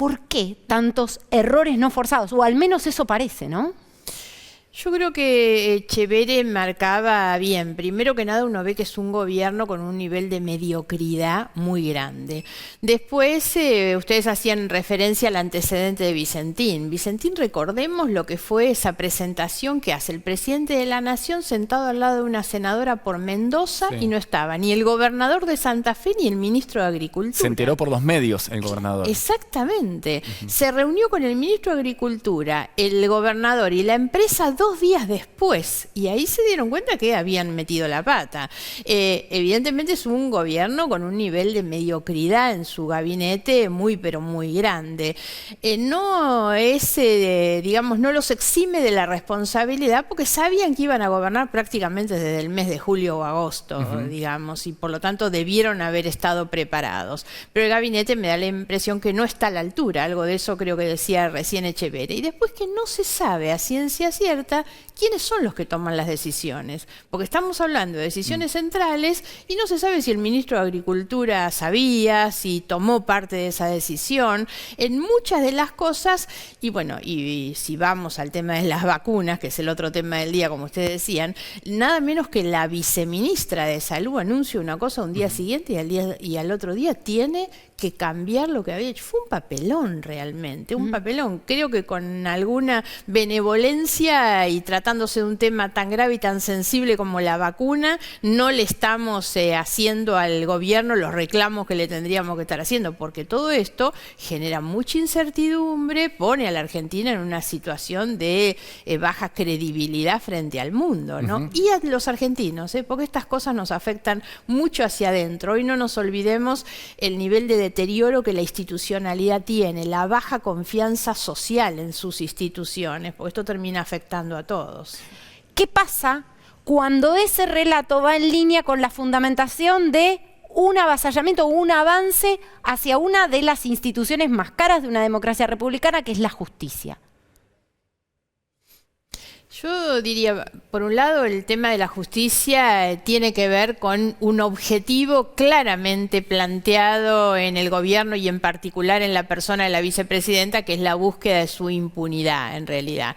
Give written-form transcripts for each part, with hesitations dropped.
¿por qué tantos errores no forzados? O al menos eso parece, ¿no? Yo creo que Echeverri marcaba bien. Primero que nada, uno ve que es un gobierno con un nivel de mediocridad muy grande. Después, ustedes hacían referencia al antecedente de Vicentín. Vicentín, recordemos lo que fue esa presentación que hace el presidente de la Nación sentado al lado de una senadora por Mendoza, sí, y no estaba ni el gobernador de Santa Fe ni el ministro de Agricultura. Se enteró por los medios el gobernador. Exactamente. Se reunió con el ministro de Agricultura, el gobernador y la empresa 2 días después, y ahí se dieron cuenta que habían metido la pata. Evidentemente es un gobierno con un nivel de mediocridad en su gabinete muy, pero muy grande. No es, digamos, no los exime de la responsabilidad porque sabían que iban a gobernar prácticamente desde el mes de julio o agosto, digamos, y por lo tanto debieron haber estado preparados. Pero el gabinete me da la impresión que no está a la altura, algo de eso creo que decía recién Echeverri. Y después que no se sabe a ciencia cierta quiénes son los que toman las decisiones, porque estamos hablando de decisiones centrales y no se sabe si el ministro de Agricultura sabía, si tomó parte de esa decisión, en muchas de las cosas, y bueno, y si vamos al tema de las vacunas, que es el otro tema del día, como ustedes decían, nada menos que la viceministra de Salud anuncia una cosa un día siguiente y al otro día tiene que cambiar lo que había hecho. Fue un papelón realmente, un papelón. Creo que con alguna benevolencia y tratándose de un tema tan grave y tan sensible como la vacuna, no le estamos haciendo al gobierno los reclamos que le tendríamos que estar haciendo, porque todo esto genera mucha incertidumbre, pone a la Argentina en una situación de baja credibilidad frente al mundo, ¿no? Y a los argentinos, porque estas cosas nos afectan mucho hacia adentro. Hoy no nos olvidemos el nivel de deterioro que la institucionalidad tiene, la baja confianza social en sus instituciones, porque esto termina afectando a todos. ¿Qué pasa cuando ese relato va en línea con la fundamentación de un avasallamiento o un avance hacia una de las instituciones más caras de una democracia republicana, que es la justicia? Yo diría, por un lado, el tema de la justicia tiene que ver con un objetivo claramente planteado en el gobierno y en particular en la persona de la vicepresidenta, que es la búsqueda de su impunidad, en realidad.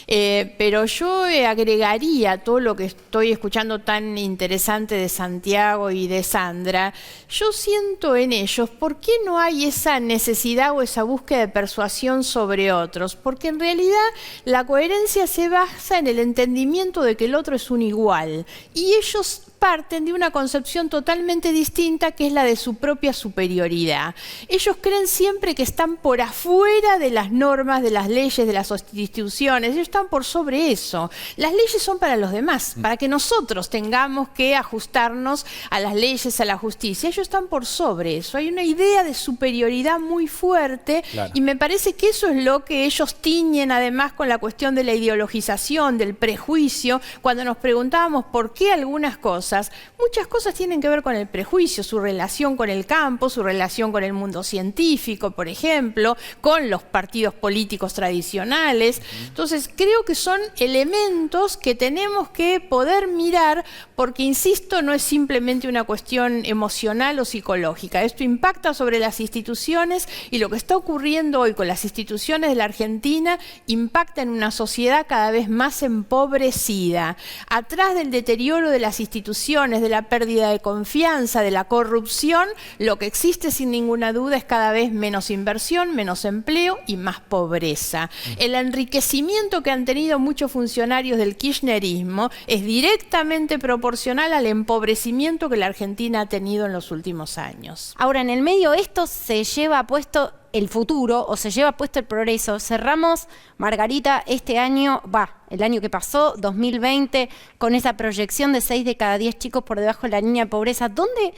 Pero yo agregaría todo lo que estoy escuchando tan interesante de Santiago y de Sandra. Yo siento en ellos, ¿por qué no hay esa necesidad o esa búsqueda de persuasión sobre otros? Porque en realidad la coherencia se basa en el entendimiento de que el otro es un igual, y ellos parten de una concepción totalmente distinta, que es la de su propia superioridad. Ellos creen siempre que están por afuera de las normas, de las leyes, de las instituciones. Ellos están por sobre eso. Las leyes son para los demás, para que nosotros tengamos que ajustarnos a las leyes, a la justicia. Ellos están por sobre eso. Hay una idea de superioridad muy fuerte, claro, y me parece que eso es lo que ellos tiñen además con la cuestión de la ideologización, del prejuicio. Cuando nos preguntábamos por qué algunas cosas, muchas cosas tienen que ver con el prejuicio, su relación con el campo, su relación con el mundo científico, por ejemplo, con los partidos políticos tradicionales. Entonces, creo que son elementos que tenemos que poder mirar porque, insisto, no es simplemente una cuestión emocional o psicológica. Esto impacta sobre las instituciones y lo que está ocurriendo hoy con las instituciones de la Argentina impacta en una sociedad cada vez más empobrecida. Atrás del deterioro de las instituciones, de la pérdida de confianza, de la corrupción, lo que existe sin ninguna duda es cada vez menos inversión, menos empleo y más pobreza. El enriquecimiento que han tenido muchos funcionarios del kirchnerismo es directamente proporcional al empobrecimiento que la Argentina ha tenido en los últimos años. Ahora, en el medio esto se lleva puesto el futuro o se lleva puesto el progreso. Cerramos, Margarita, este año, el año que pasó, 2020, con esa proyección de 6 de cada 10 chicos por debajo de la línea de pobreza. ¿Dónde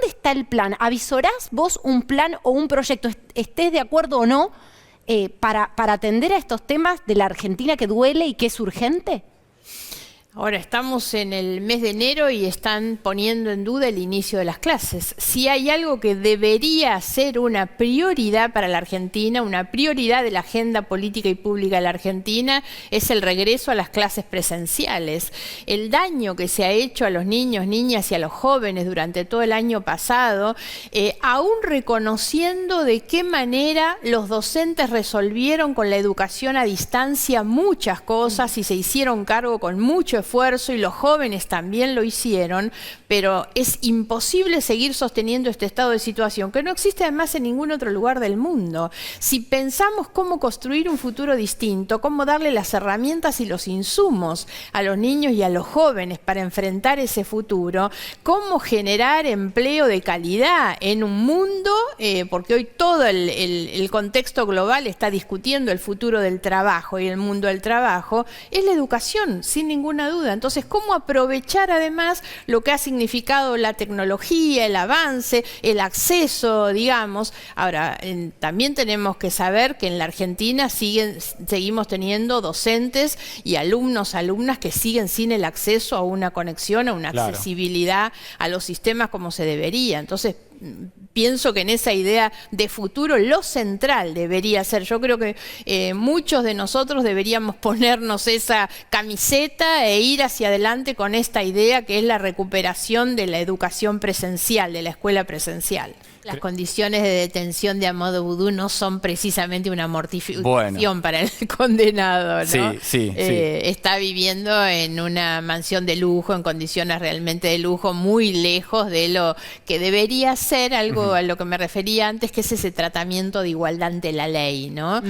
está el plan? ¿Avisorás vos un plan o un proyecto, estés de acuerdo o no, para atender a estos temas de la Argentina que duele y que es urgente? Ahora estamos en el mes de enero y están poniendo en duda el inicio de las clases. Si hay algo que debería ser una prioridad para la Argentina, una prioridad de la agenda política y pública de la Argentina, es el regreso a las clases presenciales. El daño que se ha hecho a los niños, niñas y a los jóvenes durante todo el año pasado, aún reconociendo de qué manera los docentes resolvieron con la educación a distancia muchas cosas y se hicieron cargo con mucho esfuerzo, y los jóvenes también lo hicieron, pero es imposible seguir sosteniendo este estado de situación, que no existe además en ningún otro lugar del mundo. Si pensamos cómo construir un futuro distinto, cómo darle las herramientas y los insumos a los niños y a los jóvenes para enfrentar ese futuro, cómo generar empleo de calidad en un mundo, porque hoy todo el contexto global está discutiendo el futuro del trabajo y el mundo del trabajo, es la educación, sin ninguna duda. Entonces, ¿cómo aprovechar además lo que ha significado la tecnología, el avance, el acceso, digamos? Ahora, también tenemos que saber que en la Argentina seguimos teniendo docentes y alumnos, alumnas que siguen sin el acceso a una conexión, a una accesibilidad a los sistemas como se debería. Entonces, pienso que en esa idea de futuro lo central debería ser, yo creo que muchos de nosotros deberíamos ponernos esa camiseta e ir hacia adelante con esta idea que es la recuperación de la educación presencial, de la escuela presencial. Las condiciones de detención de Amadou Oudou no son precisamente una mortificación para el condenado, ¿no? Sí. Está viviendo en una mansión de lujo, en condiciones realmente de lujo, muy lejos de lo que debería ser, algo a lo que me refería antes, que es ese tratamiento de igualdad ante la ley, ¿no?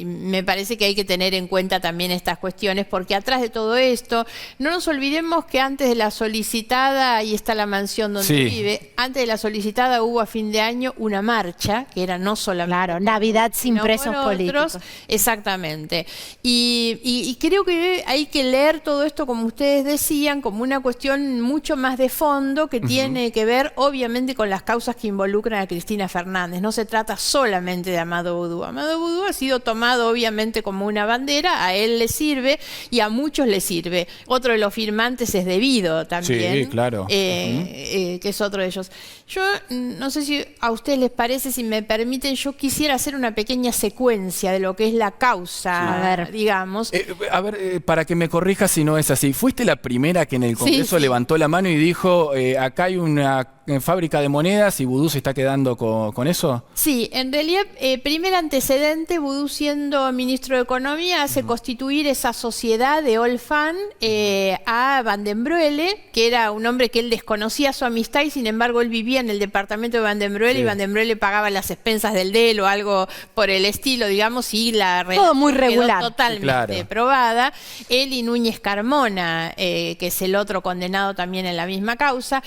Me parece que hay que tener en cuenta también estas cuestiones, porque atrás de todo esto, no nos olvidemos que antes de la solicitada, ahí está la mansión donde vive, antes de la solicitada hubo a fin de año una marcha, que era no solamente... Claro, Navidad sin presos políticos. Exactamente. Y creo que hay que leer todo esto, como ustedes decían, como una cuestión mucho más de fondo, que tiene que ver, obviamente, con las causas que involucran a Cristina Fernández. No se trata solamente de Amadou Oudou. Amadou Oudou ha sido tomado, obviamente, como una bandera, a él le sirve y a muchos le sirve. Otro de los firmantes es Debido también. Sí, claro. Que es otro de ellos. Yo no sé si a ustedes les parece, si me permiten, yo quisiera hacer una pequeña secuencia de lo que es la causa, digamos. A ver, para que me corrijas si no es así. ¿Fuiste la primera que en el Congreso levantó la mano y dijo, acá hay una fábrica de monedas y Boudou se está quedando con eso? Sí, en realidad, primer antecedente, Boudou siendo ministro de Economía hace constituir esa sociedad de Olfan a Van den Broele, que era un hombre que él desconocía su amistad y sin embargo él vivía en el departamento de Van den Broele y Van den Broele pagaba las expensas del DEL o algo por el estilo, digamos, y la todo muy regular, totalmente probada. Él y Núñez Carmona, que es el otro condenado también en la misma causa,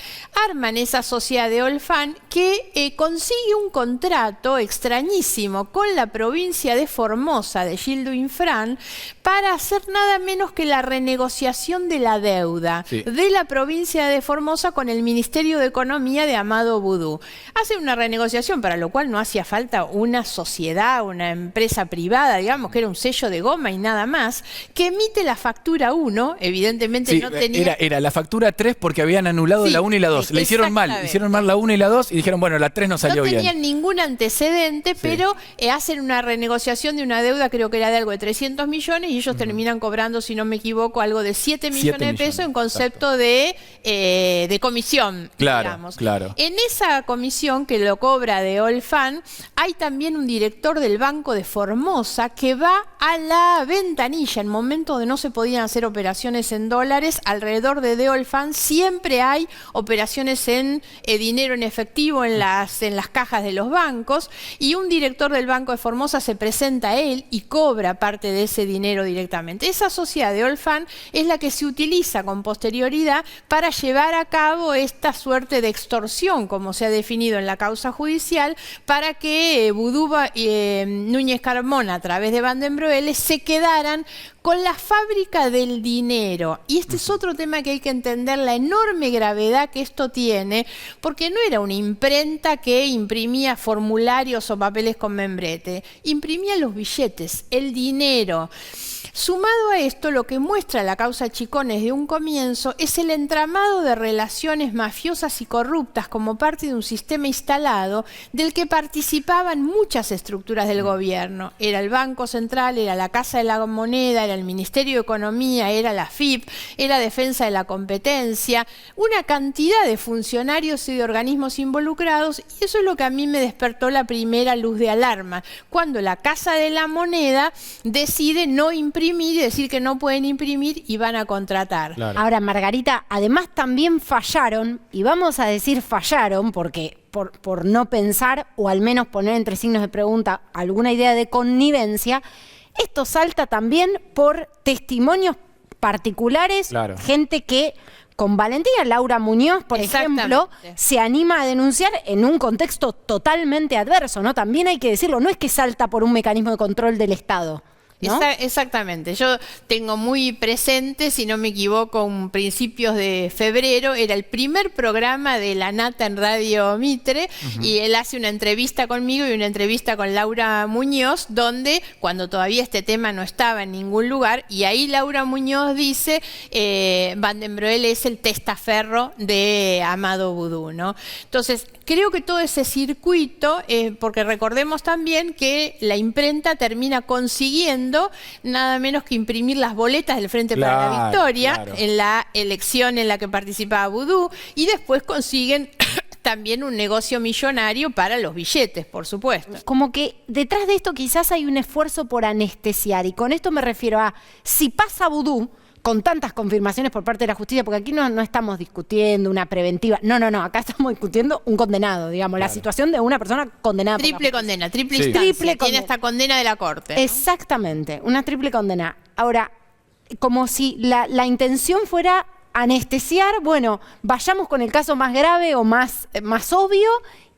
arman esa sociedad de Olfan que consigue un contrato extrañísimo con la provincia de Formosa, de Gildo Infran, para hacer nada menos que la renegociación de la deuda de la provincia de Formosa con el Ministerio de Economía de Amadou Oudou. Hace una renegociación para lo cual no hacía falta una sociedad, una empresa privada, digamos, que era un sello de goma y nada más, que emite la factura 1, evidentemente no tenía... Era la factura 3 porque habían anulado la 1 y la 2. Le hicieron mal la 1 y la 2 y dijeron, bueno, la 3 no salió bien. No tenían ningún antecedente, pero hacen una renegociación de una deuda, creo que era de algo de 300 millones, y ellos terminan cobrando, si no me equivoco, algo de 7 millones de pesos en concepto de comisión, digamos. Claro. En esa comisión que lo cobra de Olfan, hay también un director del Banco de Formosa que va a la ventanilla en momentos de no se podían hacer operaciones en dólares. Alrededor de Olfan siempre hay operaciones en dinero en efectivo en las cajas de los bancos, y un director del Banco de Formosa se presenta a él y cobra parte de ese dinero directamente. Esa sociedad de Olfan es la que se utiliza con posterioridad para llevar a cabo esta suerte de extorsión, como se ha definido en la causa judicial, para que Boudou y Núñez Carmona, a través de Van den Broele, se quedaran con la fábrica del dinero. Y este es otro tema que hay que entender, la enorme gravedad que esto tiene, Porque no era una imprenta que imprimía formularios o papeles con membrete, imprimía los billetes, el dinero. Sumado a esto, lo que muestra la causa Chicón desde un comienzo es el entramado de relaciones mafiosas y corruptas como parte de un sistema instalado del que participaban muchas estructuras del gobierno. Era el Banco Central, era la Casa de la Moneda, era el Ministerio de Economía, era la FIP, era Defensa de la Competencia, una cantidad de funcionarios y de organismos involucrados, y eso es lo que a mí me despertó la primera luz de alarma, cuando la Casa de la Moneda decide no imprimir y decir que no pueden imprimir y van a contratar. Claro. Ahora, Margarita, además también fallaron, y vamos a decir fallaron porque por no pensar o al menos poner entre signos de pregunta alguna idea de connivencia, esto salta también por testimonios particulares, Claro. gente que con valentía, Laura Muñoz, por ejemplo, se anima a denunciar en un contexto totalmente adverso, ¿no? También hay que decirlo, no es que salta por un mecanismo de control del Estado, ¿no? Exactamente. Yo tengo muy presente, si no me equivoco, principios de febrero, era el primer programa de La Nata en Radio Mitre, y él hace una entrevista conmigo y una entrevista con Laura Muñoz, donde, cuando todavía este tema no estaba en ningún lugar, y ahí Laura Muñoz dice, Van den Broel es el testaferro de Amado Vudú, ¿no? Entonces, creo que todo ese circuito, porque recordemos también que la imprenta termina consiguiendo nada menos que imprimir las boletas del Frente para la Victoria en la elección en la que participaba Vudú, y después consiguen también un negocio millonario para los billetes, por supuesto. Como que detrás de esto quizás hay un esfuerzo por anestesiar, y con esto me refiero a, si pasa Vudú, con tantas confirmaciones por parte de la justicia, porque aquí no estamos discutiendo una preventiva, no, acá estamos discutiendo un condenado, digamos, la situación de una persona condenada. Triple condena, triple Sí. instancia, tiene esta condena de la Corte, ¿no? Exactamente, una triple condena. Ahora, como si la intención fuera anestesiar, bueno, vayamos con el caso más grave o más obvio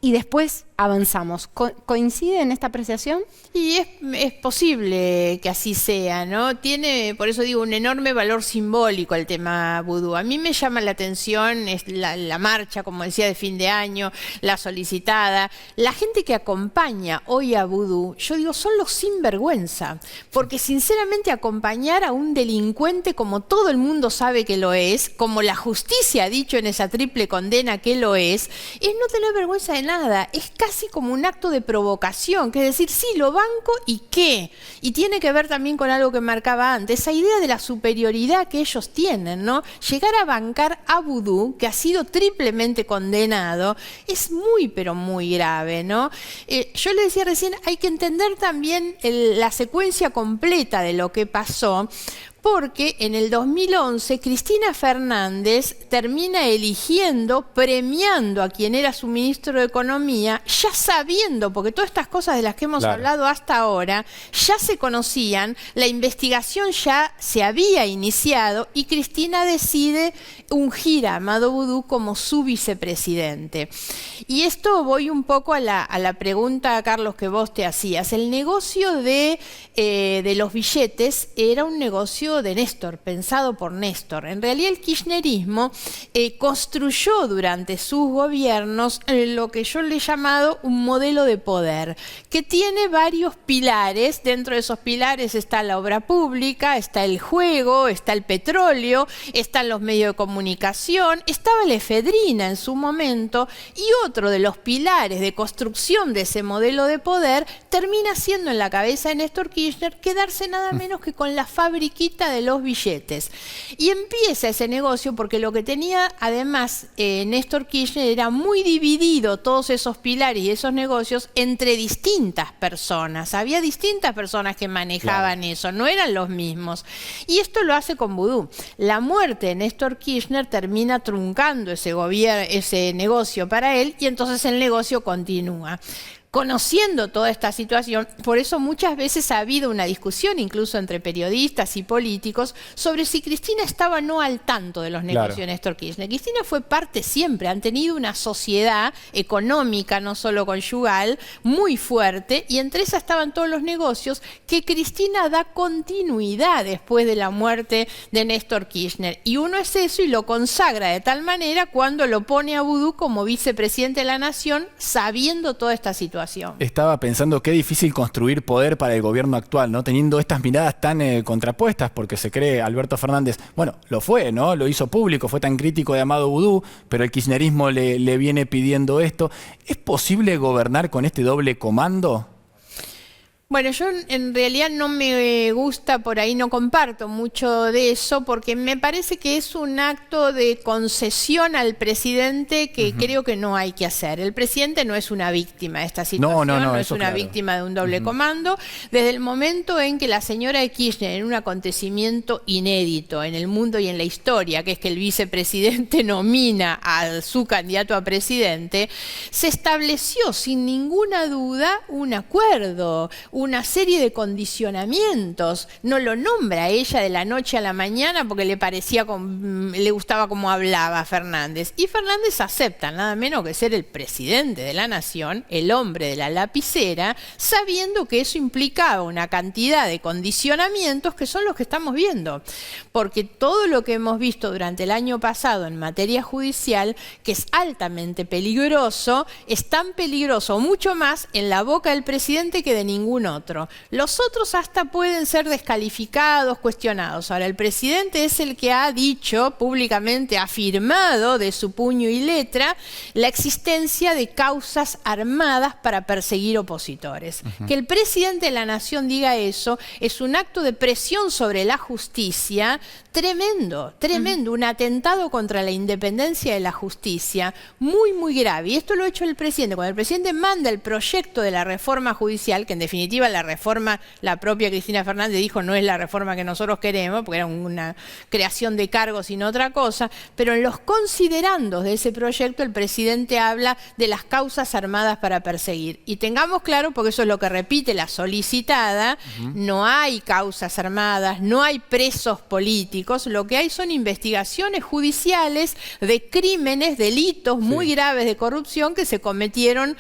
y después avanzamos. ¿Coincide en esta apreciación? Y es posible que así sea, ¿no? Tiene, por eso digo, un enorme valor simbólico el tema vudú. A mí me llama la atención la marcha, como decía, de fin de año, la solicitada. La gente que acompaña hoy a vudú, yo digo, son los sinvergüenza. Porque sinceramente acompañar a un delincuente como todo el mundo sabe que lo es, como la justicia ha dicho en esa triple condena que lo es no tener vergüenza de nada. Es casi como un acto de provocación, que es decir, sí, lo banco y qué. Y tiene que ver también con algo que marcaba antes, esa idea de la superioridad que ellos tienen, ¿no? Llegar a bancar a vudú, que ha sido triplemente condenado, es muy, pero muy grave, ¿no? Yo le decía recién, hay que entender también la secuencia completa de lo que pasó, porque en el 2011 Cristina Fernández termina eligiendo, premiando a quien era su ministro de Economía, ya sabiendo, porque todas estas cosas de las que hemos hablado hasta ahora ya se conocían, la investigación ya se había iniciado y Cristina decide ungir a Amado Vudú como su vicepresidente. Y esto voy un poco a la pregunta, Carlos, que vos te hacías. El negocio de los billetes era un negocio de Néstor, pensado por Néstor. En realidad el kirchnerismo construyó durante sus gobiernos lo que yo le he llamado un modelo de poder, que tiene varios pilares. Dentro de esos pilares está la obra pública, está el juego, está el petróleo, están los medios de comunicación, estaba la efedrina en su momento, y otro de los pilares de construcción de ese modelo de poder termina siendo en la cabeza de Néstor Kirchner quedarse nada menos que con la fabriquita de los billetes. Y empieza ese negocio porque lo que tenía además Néstor Kirchner era muy dividido todos esos pilares y esos negocios entre distintas personas. Había distintas personas que manejaban eso, no eran los mismos. Y esto lo hace con vudú. La muerte de Néstor Kirchner termina truncando ese negocio para él, y entonces el negocio continúa. conociendo toda esta situación, por eso muchas veces ha habido una discusión, incluso entre periodistas y políticos, sobre si Cristina estaba o no al tanto de los negocios de Néstor Kirchner. Cristina fue parte siempre, han tenido una sociedad económica, no solo conyugal, muy fuerte, y entre esas estaban todos los negocios que Cristina da continuidad después de la muerte de Néstor Kirchner. Y uno es eso y lo consagra de tal manera cuando lo pone a Vudú como vicepresidente de la Nación, sabiendo toda esta situación. Estaba pensando qué difícil construir poder para el gobierno actual, ¿no? Teniendo estas miradas tan contrapuestas, porque se cree Alberto Fernández, bueno, lo fue, ¿no? Lo hizo público, fue tan crítico de Amado Vudú, pero el kirchnerismo le viene pidiendo esto. ¿Es posible gobernar con este doble comando? Bueno, yo en realidad no me gusta, por ahí no comparto mucho de eso, porque me parece que es un acto de concesión al presidente que creo que no hay que hacer. El presidente no es una víctima de esta situación, no es una víctima de un doble comando. Desde el momento en que la señora de Kirchner, en un acontecimiento inédito en el mundo y en la historia, que es que el vicepresidente nomina a su candidato a presidente, se estableció sin ninguna duda un acuerdo, una serie de condicionamientos. No lo nombra ella de la noche a la mañana porque le gustaba cómo hablaba Fernández. Y Fernández acepta nada menos que ser el presidente de la Nación, el hombre de la lapicera, sabiendo que eso implicaba una cantidad de condicionamientos que son los que estamos viendo. Porque todo lo que hemos visto durante el año pasado en materia judicial, que es altamente peligroso, es tan peligroso o mucho más en la boca del presidente que de ningún otro. Los otros hasta pueden ser descalificados, cuestionados. Ahora, el presidente es el que ha dicho públicamente, ha afirmado de su puño y letra la existencia de causas armadas para perseguir opositores. Que el presidente de la Nación diga eso es un acto de presión sobre la justicia tremendo, tremendo, un atentado contra la independencia de la justicia, muy, muy grave. Y esto lo ha hecho el presidente. Cuando el presidente manda el proyecto de la reforma judicial, que en definitiva la reforma, la propia Cristina Fernández dijo no es la reforma que nosotros queremos, porque era una creación de cargos y no otra cosa, pero en los considerandos de ese proyecto el presidente habla de las causas armadas para perseguir. Y tengamos claro, porque eso es lo que repite la solicitada, no hay causas armadas, no hay presos políticos, lo que hay son investigaciones judiciales de crímenes, delitos muy graves de corrupción que se cometieron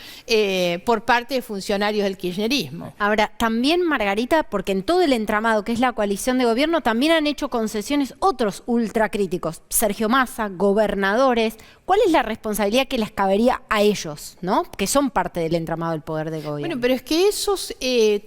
por parte de funcionarios del kirchnerismo. Ahora, también, Margarita, porque en todo el entramado que es la coalición de gobierno, también han hecho concesiones otros ultracríticos. Sergio Massa, gobernadores. ¿Cuál es la responsabilidad que les cabería a ellos, ¿no? Que son parte del entramado del poder de gobierno? Bueno, pero es que esos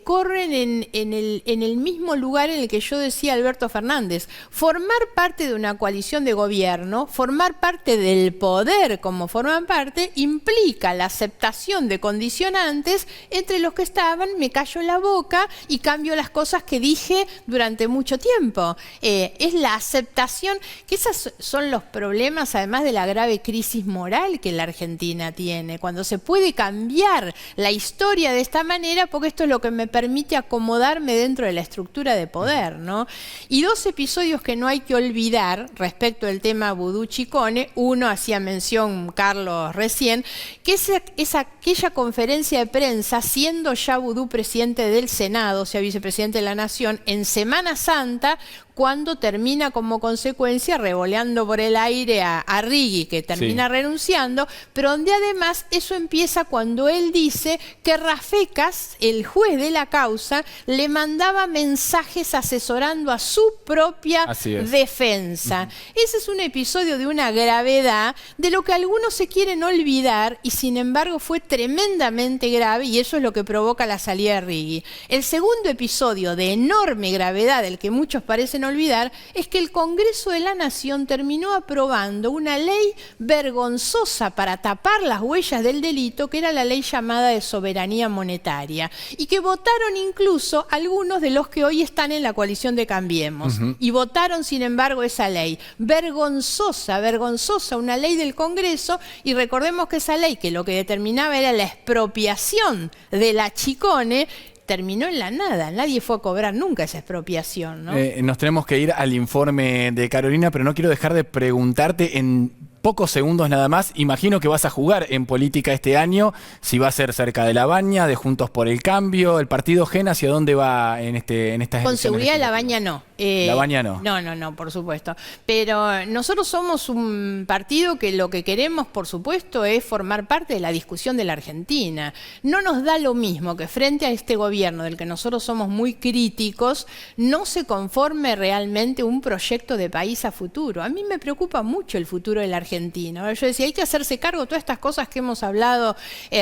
corren en el mismo lugar en el que yo decía Alberto Fernández. Formar parte de una coalición de gobierno, formar parte del poder como forman parte, implica la aceptación de condicionantes entre los que estaban, me callo la boca y cambio las cosas que dije durante mucho tiempo. Es la aceptación, que esos son los problemas, además de la grave crisis moral que la Argentina tiene, cuando se puede cambiar la historia de esta manera, porque esto es lo que me permite acomodarme dentro de la estructura de poder, ¿no? Y dos episodios que no hay que olvidar respecto del tema Vudú Chicone. Uno hacía mención Carlos recién, que es aquella conferencia de prensa, siendo ya Vudú presidente del Senado, o sea, vicepresidente de la Nación, en Semana Santa, cuando termina como consecuencia revoleando por el aire a Rigui, que termina renunciando, pero donde además eso empieza cuando él dice que Rafecas, el juez de la causa, le mandaba mensajes asesorando a su propia defensa. Ese es un episodio de una gravedad de lo que algunos se quieren olvidar y sin embargo fue tremendamente grave, y eso es lo que provoca la salida de Rigui. El segundo episodio de enorme gravedad, del que muchos parecen olvidar, es que el Congreso de la Nación terminó aprobando una ley vergonzosa para tapar las huellas del delito, que era la ley llamada de soberanía monetaria, y que votaron incluso algunos de los que hoy están en la coalición de Cambiemos, y votaron sin embargo esa ley. Vergonzosa, vergonzosa, una ley del Congreso, y recordemos que esa ley, que lo que determinaba era la expropiación de la Chicone, terminó en la nada. Nadie fue a cobrar nunca esa expropiación, ¿no? Nos tenemos que ir al informe de Carolina, pero no quiero dejar de preguntarte en pocos segundos nada más. Imagino que vas a jugar en política este año, si va a ser cerca de La Baña, de Juntos por el Cambio, el partido GEN, ¿hacia dónde va en estas Con elecciones seguridad La legislativas? Baña no. La Baña no. No, por supuesto. Pero nosotros somos un partido que lo que queremos, por supuesto, es formar parte de la discusión de la Argentina. No nos da lo mismo que frente a este gobierno del que nosotros somos muy críticos, no se conforme realmente un proyecto de país a futuro. A mí me preocupa mucho el futuro de la Argentina. Yo decía, hay que hacerse cargo de todas estas cosas que hemos hablado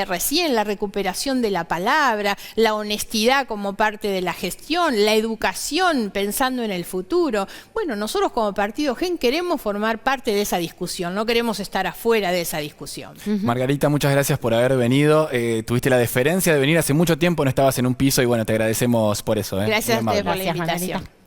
recién, la recuperación de la palabra, la honestidad como parte de la gestión, la educación pensando en el futuro. Bueno, nosotros como Partido GEN queremos formar parte de esa discusión, no queremos estar afuera de esa discusión. Margarita, muchas gracias por haber venido. Tuviste la deferencia de venir hace mucho tiempo, no estabas en un piso y bueno, te agradecemos por eso. Gracias a Muy ustedes por amable. la Gracias, invitación. Margarita.